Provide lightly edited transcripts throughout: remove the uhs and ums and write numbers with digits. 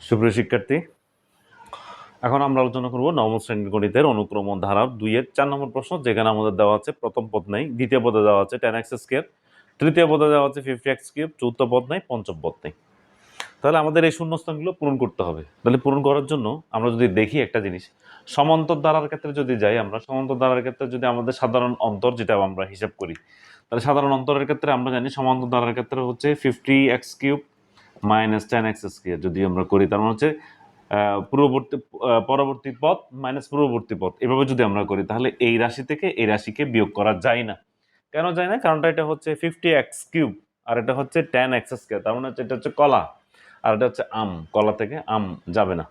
সুপ্রিয় শিক্ষার্থী, এখন আমরা আলোচনা করব নবম শ্রেণীর গণিতের অনুক্রম ও ধারার 2-এর 4 নম্বর প্রশ্ন, যেখানে আমাদের দেওয়া আছে প্রথম পদ নাই, দ্বিতীয় পদে দেওয়া আছে 10x স্কয়ার, তৃতীয় পদে দেওয়া আছে 50x কিউব, চতুর্থ পদ নাই, পঞ্চম পদ নাই। তাহলে আমাদের এই শূন্যস্থানগুলো পূরণ করতে হবে। তাহলে পূরণ করার জন্য আমরা যদি দেখি একটা জিনিস, সমান্তর ধারার ক্ষেত্রে যদি যাই, আমরা সমান্তর ধারার ক্ষেত্রে যদি আমাদের সাধারণ অন্তর যেটা আমরা হিসাব করি, তাহলে সাধারণ অন্তরের ক্ষেত্রে আমরা জানি সমান্তর ধারার ক্ষেত্রে হচ্ছে 50x cube minus 10x square যদি আমরা করি, তার মানে হচ্ছে পরবর্তী পদ মাইনাস পূর্ববর্তী পদ, এভাবে যদি আমরা করি তাহলে এই রাশি থেকে এই রাশিকে বিয়োগ করা যায় না। কেন যায় না? কারণটা এটা হচ্ছে 50x কিউব আর এটা হচ্ছে 10x স্কয়ার, তার মানে হচ্ছে এটা হচ্ছে কলা আর এটা হচ্ছে আম। কলা থেকে আম যাবে না।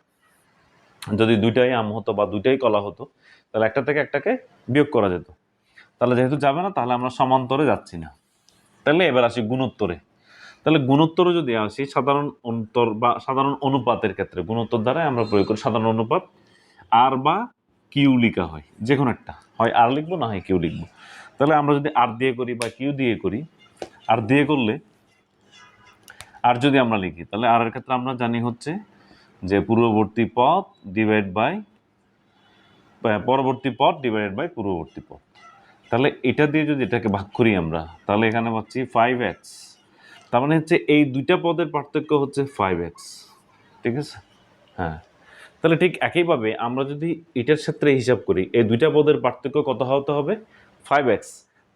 যদি দুইটাই আম হতো বা দুইটাই কলা হতো তাহলে একটা থেকে একটাকে বিয়োগ করা যেত। তাহলে যেহেতু যাবে না, তাহলে আমরা সমান্তরে যাচ্ছি না। তাহলে এবার আসি গুণোত্তরে। তাহলে গুণোত্তরে যদি আসি, সাধারণ অন্তর বা সাধারণ অনুপাতের ক্ষেত্রে গুণোত্তর দ্বারা আমরা প্রয়োগ করি সাধারণ অনুপাত। আর বা কিউ লিখা হয়, যে কোনো একটা, হয় আর লিখবো না হয় কিউ লিখবো। তাহলে আমরা যদি আর দিয়ে করি বা কিউ দিয়ে করি, আর দিয়ে করলে আর যদি আমরা লিখি তাহলে আর এর ক্ষেত্রে আমরা জানি হচ্ছে যে পূর্ববর্তী পদ ডিভাইড বাই পরবর্তী পদ ডিভাইডেড বাই পূর্ববর্তী পদ। তাহলে এটা দিয়ে যদি এটাকে ভাগ করি আমরা, তাহলে এখানে পাচ্ছি 5x। তার মানে হচ্ছে এই দুইটা পদের পার্থক্য হচ্ছে 5x। ঠিক আছে? হ্যাঁ। তাহলে ঠিক একইভাবে আমরা যদি এটার ক্ষেত্রে হিসাব করি, এই দুইটা পদের পার্থক্য কত হতে হবে? 5x।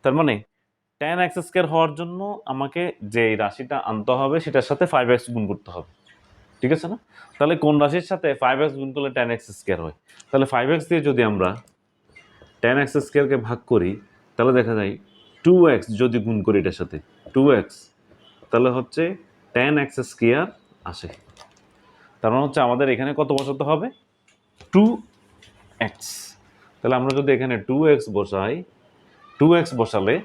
তার মানে 10x স্কয়ার হওয়ার জন্য আমাকে যে রাশিটা আনতে হবে সেটার সাথে 5x গুণ করতে হবে। ঠিক আছে না? তাহলে কোন রাশির সাথে 5x গুণ করলে 10x স্কয়ার হয়? তাহলে 5x দিয়ে যদি আমরা 10x স্কয়ারকে ভাগ করি তাহলে দেখা যায় 2x যদি গুণ করি এটার সাথে 2x, তাহলে হচ্ছে 10x স্কয়ার আসে। তার মানে হচ্ছে আমাদের এখানে কত বসাতে হবে? 2x। তাহলে আমরা যদি এখানে 2x বসাই, 2x বসালে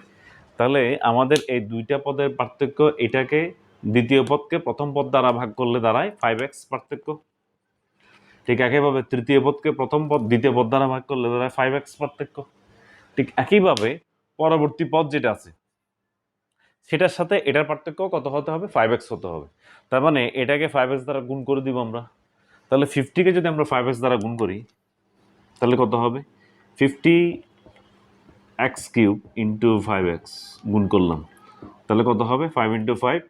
তাহলে আমাদের এই দুইটা পদের পার্থক্য, এটাকে দ্বিতীয় পদকে প্রথম পদ দ্বারা ভাগ করলে দাঁড়ায় 5x পার্থক্য। ঠিক একইভাবে তৃতীয় পদকে প্রথম পদ দ্বিতীয় পদ দ্বারা ভাগ করলে দাঁড়ায় 5x পার্থক্য। ঠিক একইভাবে পরবর্তী পদ যেটা আছে সেটার সাথে এটার পার্থক্য কত হতে হবে? 5x হতে হবে। তার মানে এটাকে 5x দ্বারা গুণ করে দিব আমরা। তাহলে 50কে যদি আমরা 5x দ্বারা গুণ করি তাহলে কত হবে? 50x কিউব ইন্টু 5x গুণ করলাম, তাহলে কত হবে? 5 ইন্টু 5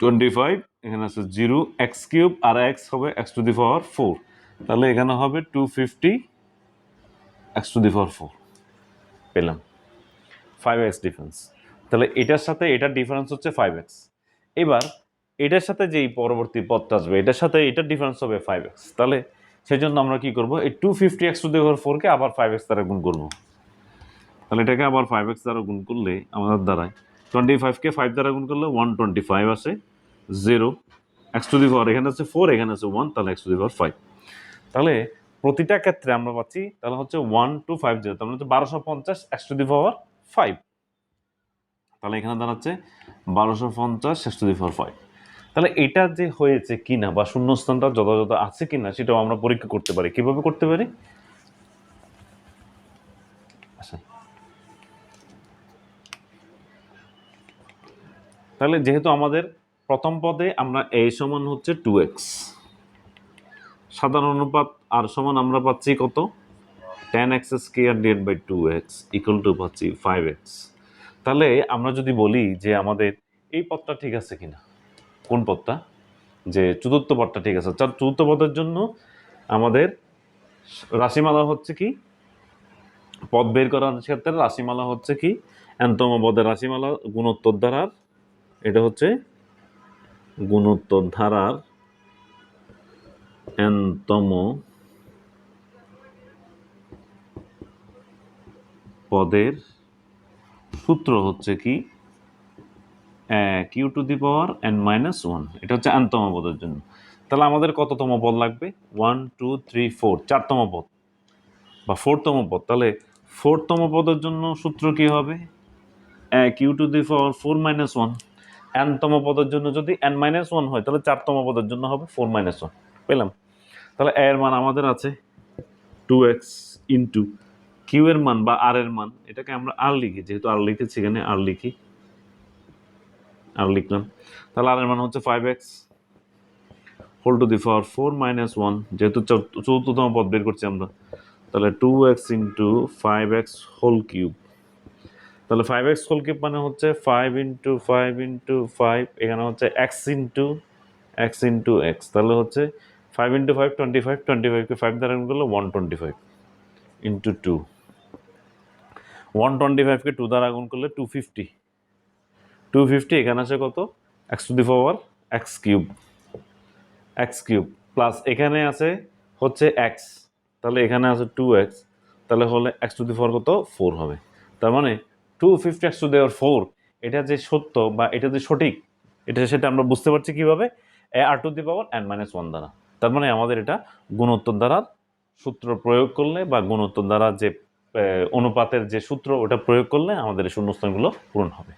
25, এখানে আছে 0, x কিউব আর x হবে x টু দি পাওয়ার 4, তাহলে এখানে হবে 250 x টু দি পাওয়ার 4 পেলাম। 5x difference. তাহলে এটার সাথে এটার ডিফারেন্স হচ্ছে 5x। এবার এটার সাথে যেই পরবর্তী পদটা আসবে এটার সাথে এটার ডিফারেন্স হবে 5x। তাহলে সেই জন্য আমরা কি করব? এই 250x টু দি পাওয়ার 4 কে আবার 5x দ্বারা গুণ করব। তাহলে এটাকে আবার 5x দ্বারা গুণ করলে আমাদের দ্বারায় 25কে 5 দ্বারা গুণ করলে 125 আসে, 0 x টু দি পাওয়ার, এখানে আছে 4 এখানে আছে 1, তাহলে x টু দি পাওয়ার 5। তাহলে প্রতিটা ক্ষেত্রে আমরা পাচ্ছি তাহলে হচ্ছে 1250, তার মানে হচ্ছে 1250 x টু দি পাওয়ার 5। তাহলে এখানে দাঁড়াচ্ছে 1250 x টু দি পাওয়ার 5। তাহলে এটা যে হয়েছে কিনা বা শূন্যস্থানটা যথাযথ আছে কিনা সেটাও আমরা পরীক্ষা করতে পারি। কিভাবে করতে পারি? আচ্ছা, তাহলে যেহেতু আমাদের প্রথম পদে আমরা a সমান হচ্ছে 2x, সাধারণ অনুপাত আর সমান আমরা পাচ্ছি কত? 10x square divide by 2x equal to পাচ্ছি 5x। তাহলে আমরা যদি বলি যে আমাদের এই পদটা ঠিক আছে কিনা, কোন পদটা? যে চতুর্থ পদটা ঠিক আছে। চতুর্থ পদের জন্য আমাদের রাশিমালা হচ্ছে কি? পদ বের করার ক্ষেত্রে রাশিমালা হচ্ছে কি? এনতম পদের রাশিমালা গুণোত্তর ধারার, এটা হচ্ছে গুণোত্তর ধারার এনতম পদের সূত্র হচ্ছে কি? Q to the power n minus 1। এটা হচ্ছে এনতম পদের জন্য। তাহলে আমাদের কততম পদ লাগবে? 1 2 3 4, চারতম পদ বা 4তম পদ। তাহলে 4তম পদের জন্য সূত্র কি হবে? Q to the power 4 minus 1। এনতম পদের জন্য যদি n মাইনাস 1 হয় তাহলে চারতম পদের জন্য হবে 4 মাইনাস 1। পেলাম। তাহলে এর মান আমাদের আছে 2x ইন্টু কিউ এর মান বা আর এর মান, এটাকে আমরা আর লিখি, যেহেতু আর লিখেছি এখানে আর লিখি, আর লিখলাম। তাহলে আর এর মান হচ্ছে 5x whole to the power 4 minus 1, যেহেতু চতুর্থতম পদ বের করছি আমরা, তাহলে 2x into 5x whole cube. তাহলে 5x হোল কিউব মানে হচ্ছে 5 ইন্টু 5 ইন্টু 5, এখানে হচ্ছে x ইন্টু x, তাহলে হচ্ছে 5 ইন্টু 5 25, 25কে 5 দ্বারা গুণ করলে 125 ইন্টু 2, 125কে 2 দ্বারা গুণ করলে 250, 250 এখানে আছে কত, x two the power x cube plus এখানে আছে হচ্ছে x, তাহলে এখানে আছে 2x, তাহলে হলে x টু দি পাওয়ার কত 4 হবে। তার মানে 250 x টু দি পাওয়ার 4, এটা যে সত্য বা এটা যে সঠিক, এটা সেটা আমরা বুঝতে পারছি কিভাবে, r to the power n minus 1 দ্বারা। তার মানে আমাদের এটা গুণোত্তর দ্বারার সূত্র প্রয়োগ করলে বা গুণোত্তর দ্বারা যে অনুপাতের যে সূত্র ওটা প্রয়োগ করলে আমাদের এই শূন্যস্থানগুলো পূরণ হবে।